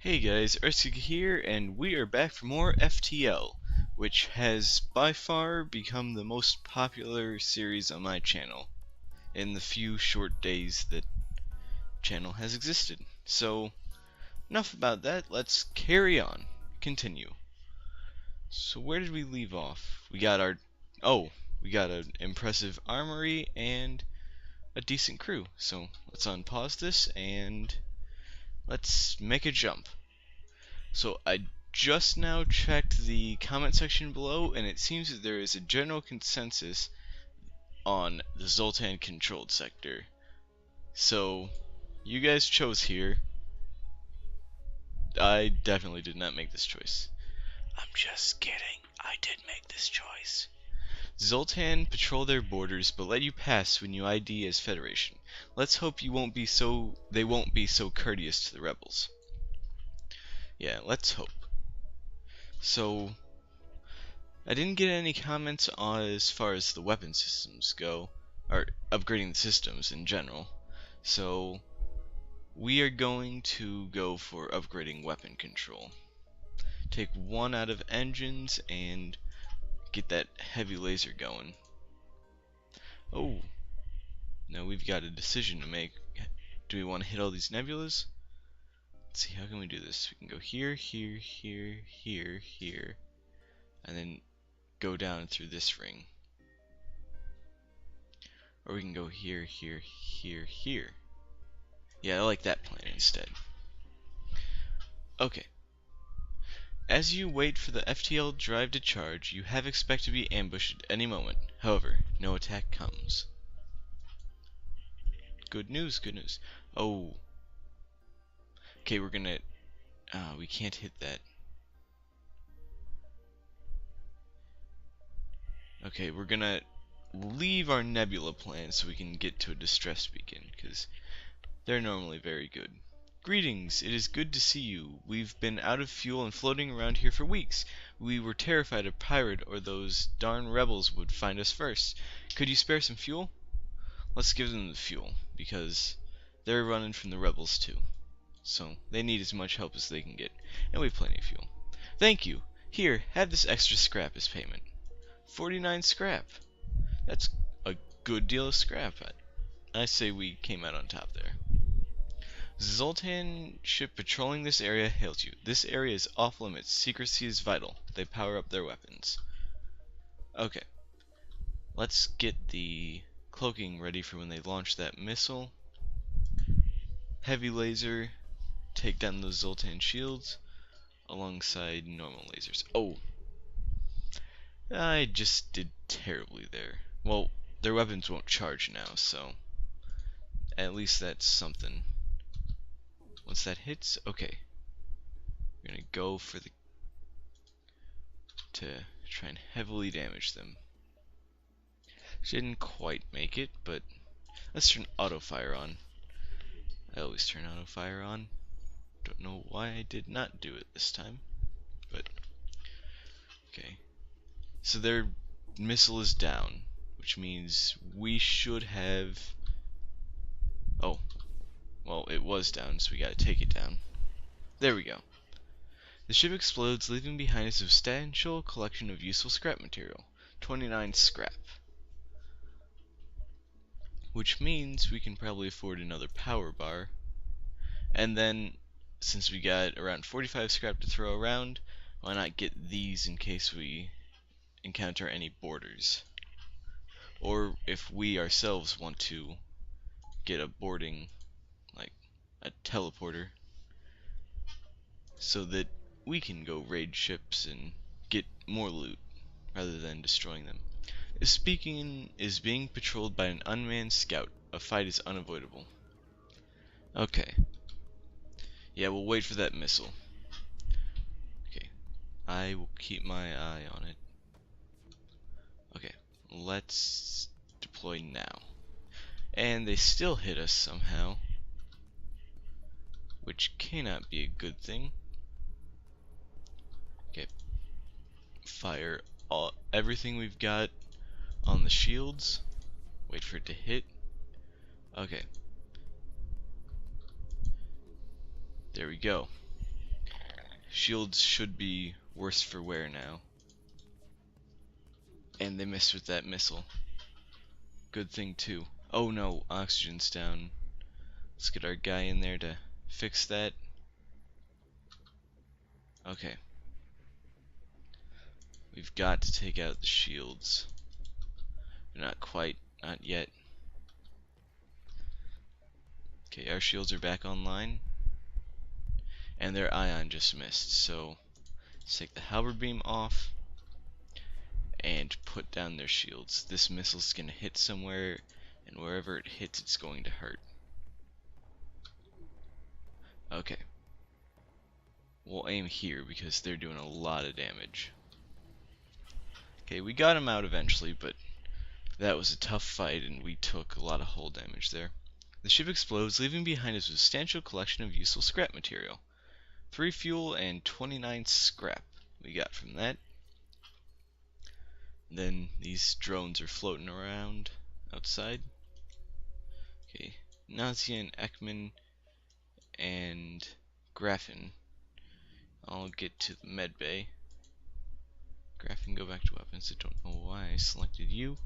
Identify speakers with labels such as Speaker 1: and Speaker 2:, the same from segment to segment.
Speaker 1: Hey guys, Ursuga here, and we are back for more FTL, which has by far become the most popular series on my channel in the few short days that channel has existed. So, enough about that, let's carry on, continue. So where did we leave off? We got an impressive armory and a decent crew. So let's unpause this and let's make a jump. So I just now checked the comment section below, and it seems that there is a general consensus on the Zoltan controlled sector. So you guys chose here. I definitely did not make this choice. I'm just kidding. I did make this choice. Zoltan patrol their borders but let you pass when you ID as Federation. Let's hope they won't be so courteous to the rebels. Yeah, let's hope. So I didn't get any comments on as far as the weapon systems go, or upgrading the systems in general. So we are going to go for upgrading weapon control. Take one out of engines and get that heavy laser going. Oh, now we've got a decision to make. Do we want to hit all these nebulas? Let's see, how can we do this? We can go here, here, here, here, here, and then go down through this ring. Or we can go here, here, here, here. Yeah, I like that plan instead. Okay. As you wait for the FTL drive to charge, you have expect to be ambushed at any moment. However, no attack comes. Good news, good news. Oh. Okay, we're gonna... we can't hit that. Okay, we're gonna leave our nebula plan so we can get to a distress beacon, because they're normally very good. Greetings, it is good to see you. We've been out of fuel and floating around here for weeks. We were terrified a pirate or those darn rebels would find us first. Could you spare some fuel? Let's give them the fuel, because they're running from the rebels too. So they need as much help as they can get, and we have plenty of fuel. Thank you. Here, have this extra scrap as payment. 49 scrap. That's a good deal of scrap. I say we came out on top there. Zoltan ship patrolling this area hails you. This area is off limits. Secrecy is vital. They power up their weapons. Okay. Let's get the cloaking ready for when they launch that missile. Heavy laser. Take down those Zoltan shields alongside normal lasers. Oh. I just did terribly there. Well, their weapons won't charge now, so at least that's something. Once that hits, okay. We're gonna go for to try and heavily damage them. Didn't quite make it, but let's turn auto fire on. I always turn auto fire on. Don't know why I did not do it this time, but okay. So their missile is down, which means we should have... Oh, well, it was down, so we gotta take it down. There we go. The ship explodes, leaving behind a substantial collection of useful scrap material. 29 scrap. Which means we can probably afford another power bar. And then, since we got around 45 scrap to throw around, why not get these in case we encounter any boarders? Or if we ourselves want to get a boarding, like a teleporter, so that we can go raid ships and get more loot rather than destroying them. This beacon is being patrolled by an unmanned scout. A fight is unavoidable. Okay. Yeah, we'll wait for that missile. Okay. I will keep my eye on it. Okay. Let's deploy now. And they still hit us somehow, which cannot be a good thing. Okay. Fire everything we've got on the shields. Wait for it to hit. Okay. There we go. Shields should be worse for wear now. And they missed with that missile. Good thing too. Oh no, oxygen's down. Let's get our guy in there to fix that. Okay. We've got to take out the shields. Not quite, not yet. Okay, our shields are back online. And their ion just missed, so let's take the halberd beam off and put down their shields. This missile's gonna hit somewhere, and wherever it hits, it's going to hurt. Okay. We'll aim here because they're doing a lot of damage. Okay, we got him out eventually, but that was a tough fight and we took a lot of hull damage there. The ship explodes, leaving behind a substantial collection of useful scrap material. 3 fuel and 29 scrap we got from that. Then these drones are floating around outside. Okay, Nazian, Ekman, and Graffin. I'll get to the med bay. Graffin, go back to weapons. I don't know why I selected you.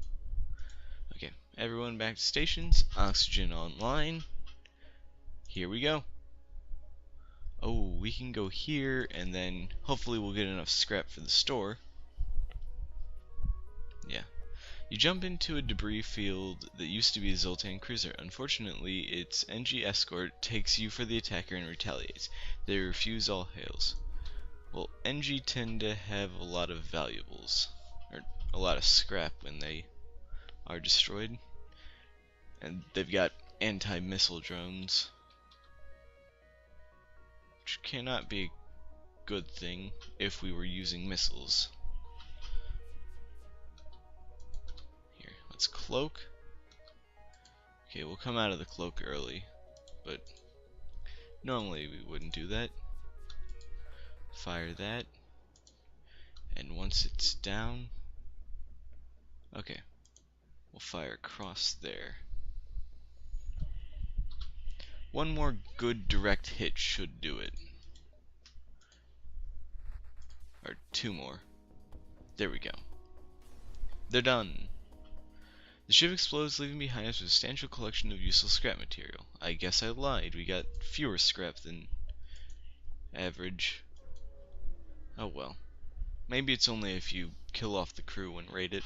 Speaker 1: Okay, everyone back to stations. Oxygen online. Here we go. Oh, we can go here, and then hopefully we'll get enough scrap for the store. Yeah. You jump into a debris field that used to be a Zoltan cruiser. Unfortunately, its NG escort takes you for the attacker and retaliates. They refuse all hails. Well, NG tend to have a lot of valuables, or a lot of scrap when they are destroyed. And they've got anti-missile drones, which cannot be a good thing if we were using missiles. Here, let's cloak. Okay, we'll come out of the cloak early, but normally we wouldn't do that. Fire that, and once it's down, okay, we'll fire across there. One more good direct hit should do it. Or 2 more. There we go. They're done. The ship explodes, leaving behind a substantial collection of useless scrap material. I guess I lied. We got fewer scrap than average. Oh well. Maybe it's only if you kill off the crew and raid it.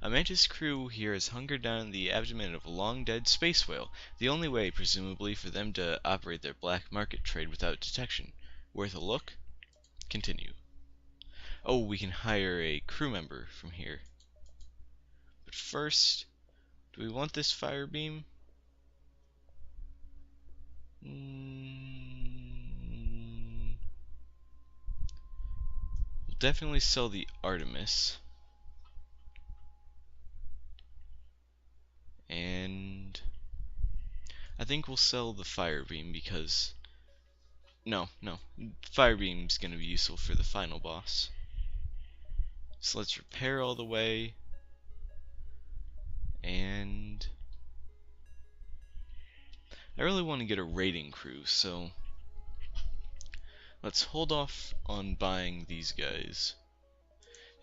Speaker 1: A Mantis crew here has hungered down in the abdomen of a long-dead space whale, the only way, presumably, for them to operate their black market trade without detection. Worth a look? Continue. Oh, we can hire a crew member from here. But first, do we want this fire beam? We'll definitely sell the Artemis. And I think we'll sell the fire beam because no, fire beam's gonna be useful for the final boss. So let's repair all the way, and I really want to get a raiding crew, so let's hold off on buying these guys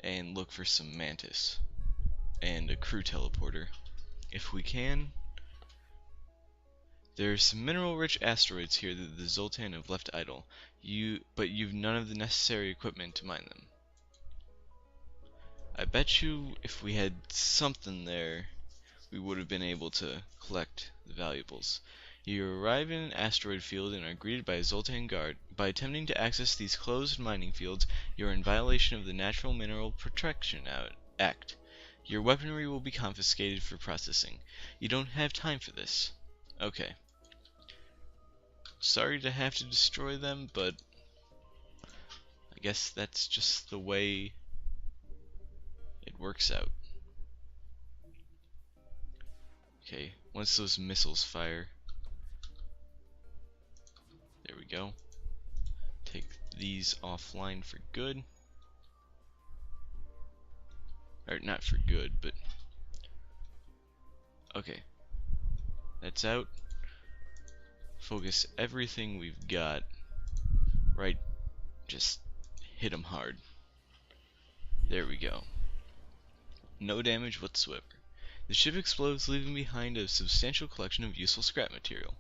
Speaker 1: and look for some Mantis and a crew teleporter if we can. There's some mineral-rich asteroids here that the Zoltan have left idle, but you've none of the necessary equipment to mine them. I bet you if we had something there, we would have been able to collect the valuables. You arrive in an asteroid field and are greeted by a Zoltan guard. By attempting to access these closed mining fields, you are in violation of the Natural Mineral Protection Act. Your weaponry will be confiscated for processing. You don't have time for this. Okay. Sorry to have to destroy them, but I guess that's just the way it works out. Okay, once those missiles fire, there we go. Take these offline for good. Or not for good, but okay. That's out. Focus everything we've got right Just hit him hard. There we go. No damage whatsoever. The ship explodes, leaving behind a substantial collection of useful scrap material.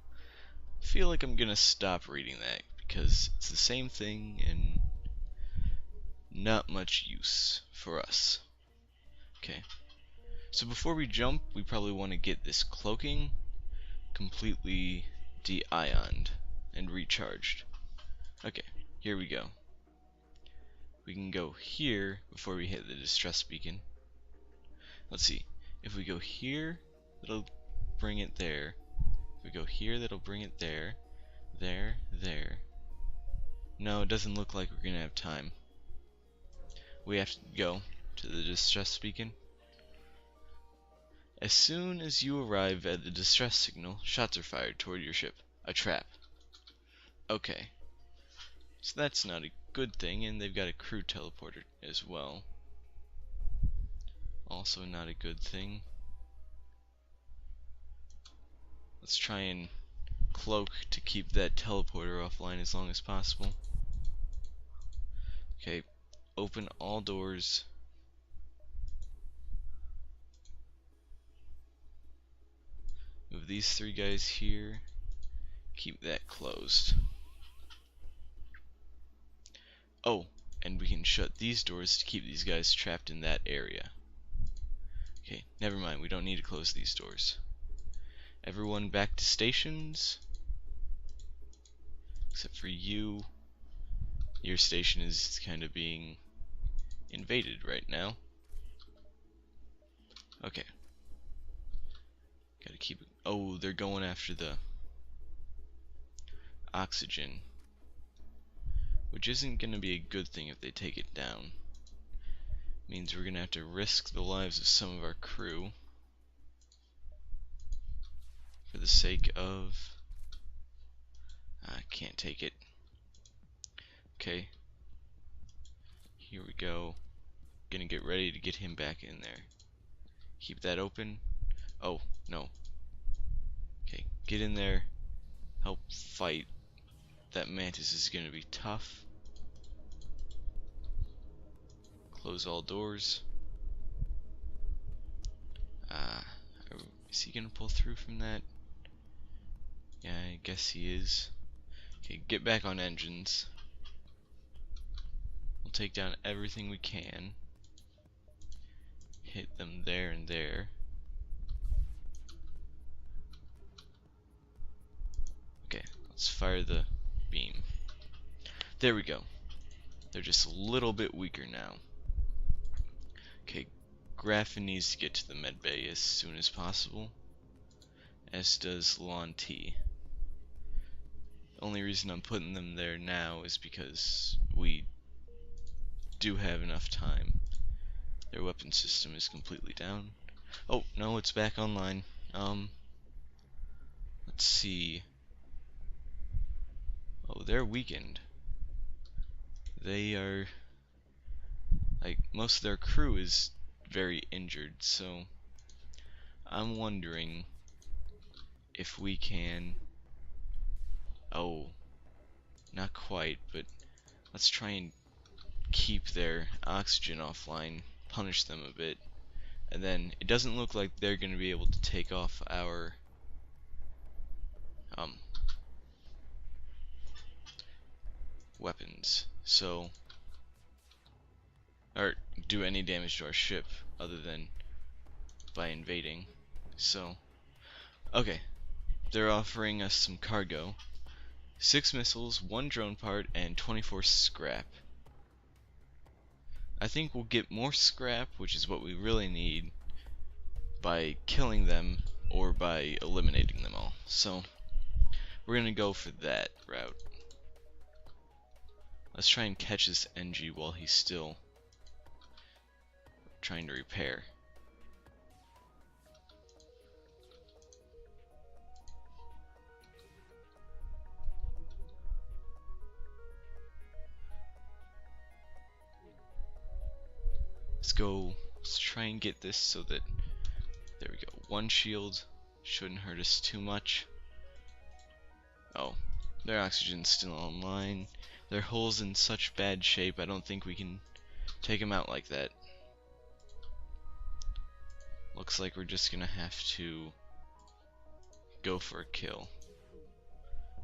Speaker 1: I feel like I'm gonna stop reading that because it's the same thing and not much use for us. Okay. So before we jump, we probably want to get this cloaking completely de-ioned and recharged. Okay, here we go. We can go here before we hit the distress beacon. Let's see. If we go here, that'll bring it there. If we go here, that'll bring it there. There, there. No, it doesn't look like we're gonna have time. We have to go to the distress beacon. As soon as you arrive at the distress signal, shots are fired toward your ship. A trap. Okay. So that's not a good thing, and they've got a crew teleporter as well. Also not a good thing. Let's try and cloak to keep that teleporter offline as long as possible. Okay, open all doors. Move these three guys here. Keep that closed. Oh, and we can shut these doors to keep these guys trapped in that area. Okay, never mind, we don't need to close these doors. Everyone back to stations. Except for you. Your station is kind of being invaded right now. Okay. Gotta keep it. Oh, they're going after the oxygen. Which isn't gonna be a good thing if they take it down. Means we're gonna have to risk the lives of some of our crew for the sake of... I can't take it. Okay. Here we go. Gonna get ready to get him back in there. Keep that open. Oh, no. Okay, get in there. Help fight. That mantis is gonna be tough. Close all doors. Is he gonna pull through from that? Yeah, I guess he is. Okay, get back on engines. We'll take down everything we can. Hit them there and there. Okay, let's fire the beam. There we go. They're just a little bit weaker now. Okay, Graffin needs to get to the medbay as soon as possible. As does Lon T. The only reason I'm putting them there now is because we do have enough time. Their weapon system is completely down. Oh, no, it's back online. Let's see. Oh, they're weakened. They are... like, most of their crew is very injured, so... I'm wondering if we can... Oh, not quite, but let's try and keep their oxygen offline, punish them a bit, and then it doesn't look like they're going to be able to take off our weapons, so, or do any damage to our ship other than by invading. So, okay, they're offering us some cargo. 6 missiles, 1 drone part, and 24 scrap. I think we'll get more scrap, which is what we really need, by killing them or by eliminating them all. So, we're gonna go for that route. Let's try and catch this NG while he's still trying to repair. Let's try and get this so that, there we go, 1 shield shouldn't hurt us too much. Oh, their oxygen's still online. Their hull's in such bad shape, I don't think we can take them out like that. Looks like we're just gonna have to go for a kill.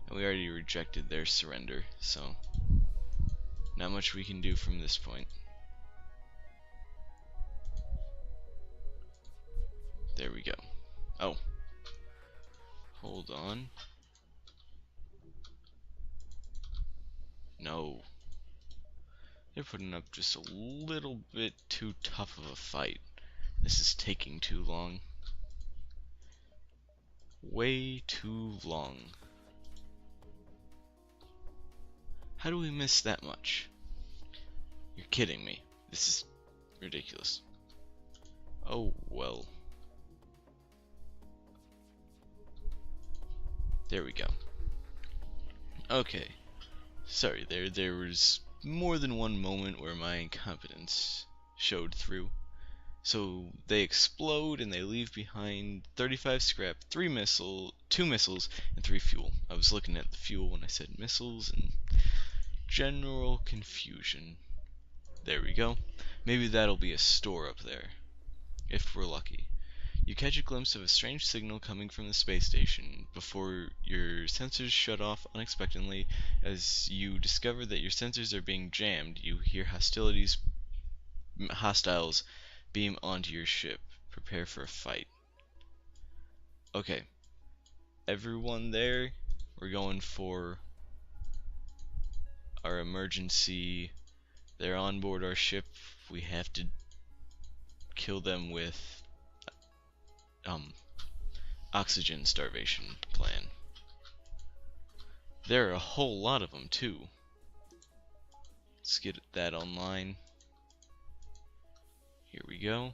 Speaker 1: And we already rejected their surrender, so not much we can do from this point. There we go. Oh. Hold on. No. They're putting up just a little bit too tough of a fight. This is taking too long. Way too long. How do we miss that much? You're kidding me. This is ridiculous. Oh well. There we go. Okay. Sorry, there was more than one moment where my incompetence showed through. So they explode and they leave behind 35 scrap, 2 missiles, and 3 fuel. I was looking at the fuel when I said missiles and general confusion. There we go. Maybe that'll be a store up there, if we're lucky. You catch a glimpse of a strange signal coming from the space station before your sensors shut off unexpectedly. As you discover that your sensors are being jammed, you hear hostiles beam onto your ship. Prepare for a fight. Okay, everyone there, we're going for our emergency. They're on board our ship. We have to kill them with oxygen starvation plan. There are a whole lot of them too. Let's get that online. Here we go.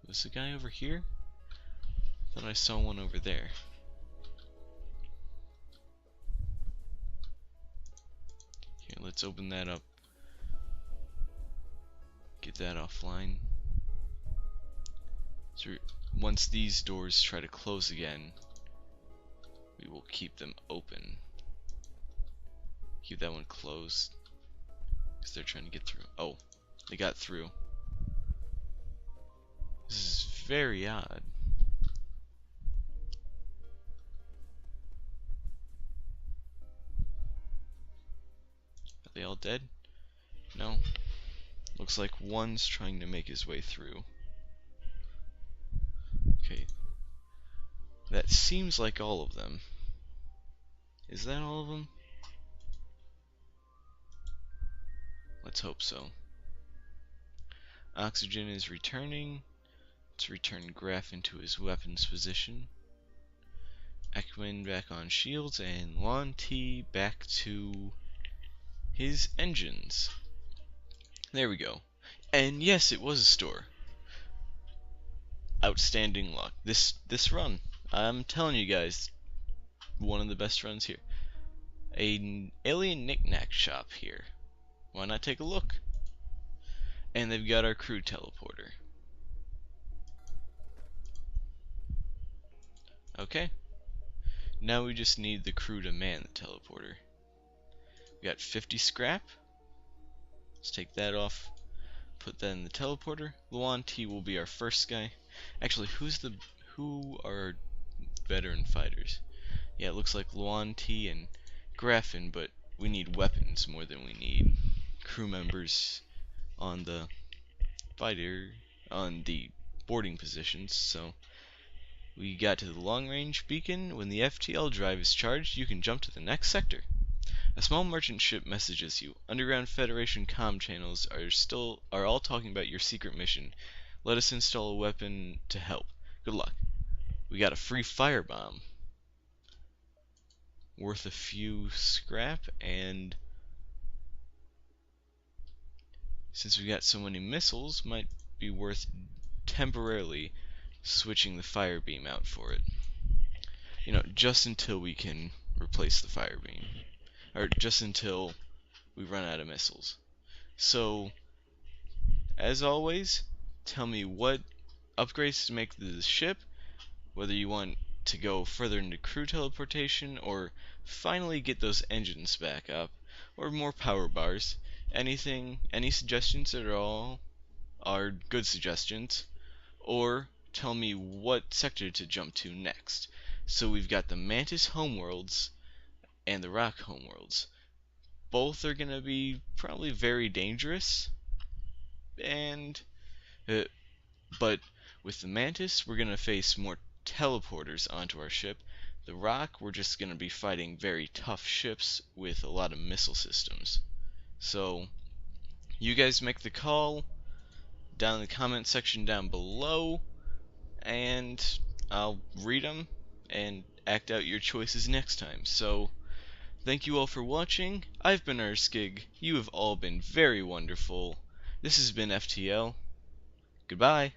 Speaker 1: Was the guy over here? Thought I saw one over there. Here, let's open that up. Get that offline. So once these doors try to close again, we will keep them open. Keep that one closed, because they're trying to get through. Oh, they got through. This is very odd. Are they all dead? No. Looks like one's trying to make his way through. Okay. That seems like all of them. Is that all of them? Let's hope so. Oxygen is returning. Let's return Graf into his weapons position. Ekman back on shields, and Lonti back to his engines. There we go. And yes, it was a store. Outstanding luck. This run, I'm telling you guys, one of the best runs here. An alien knick-knack shop here. Why not take a look? And they've got our crew teleporter. Okay. Now we just need the crew to man the teleporter. We got 50 scrap. Let's take that off. Put that in the teleporter. Luan T will be our first guy. Actually, who are our veteran fighters? Yeah, it looks like Luan T and Graffin, but we need weapons more than we need crew members on the boarding positions. So we got to the long range beacon. When the FTL drive is charged, you can jump to the next sector. A small merchant ship messages you. Underground Federation comm channels are all talking about your secret mission. Let us install a weapon to help. Good luck. We got a free firebomb. Worth a few scrap, and since we got so many missiles, might be worth temporarily switching the fire beam out for it. You know, just until we can replace the fire beam. Or just until we run out of missiles. So, as always, tell me what upgrades to make to the ship, whether you want to go further into crew teleportation, or finally get those engines back up, or more power bars. Any suggestions at all are good suggestions. Or tell me what sector to jump to next. So we've got the Mantis homeworlds and the Rock homeworlds. Both are gonna be probably very dangerous, and uh, but with the Mantis, we're gonna face more teleporters onto our ship. The Rock, we're just gonna be fighting very tough ships with a lot of missile systems. So you guys make the call down in the comment section down below, and I'll read them and act out your choices next time. So thank you all for watching. I've been Erskig. You have all been very wonderful. This has been FTL. Goodbye.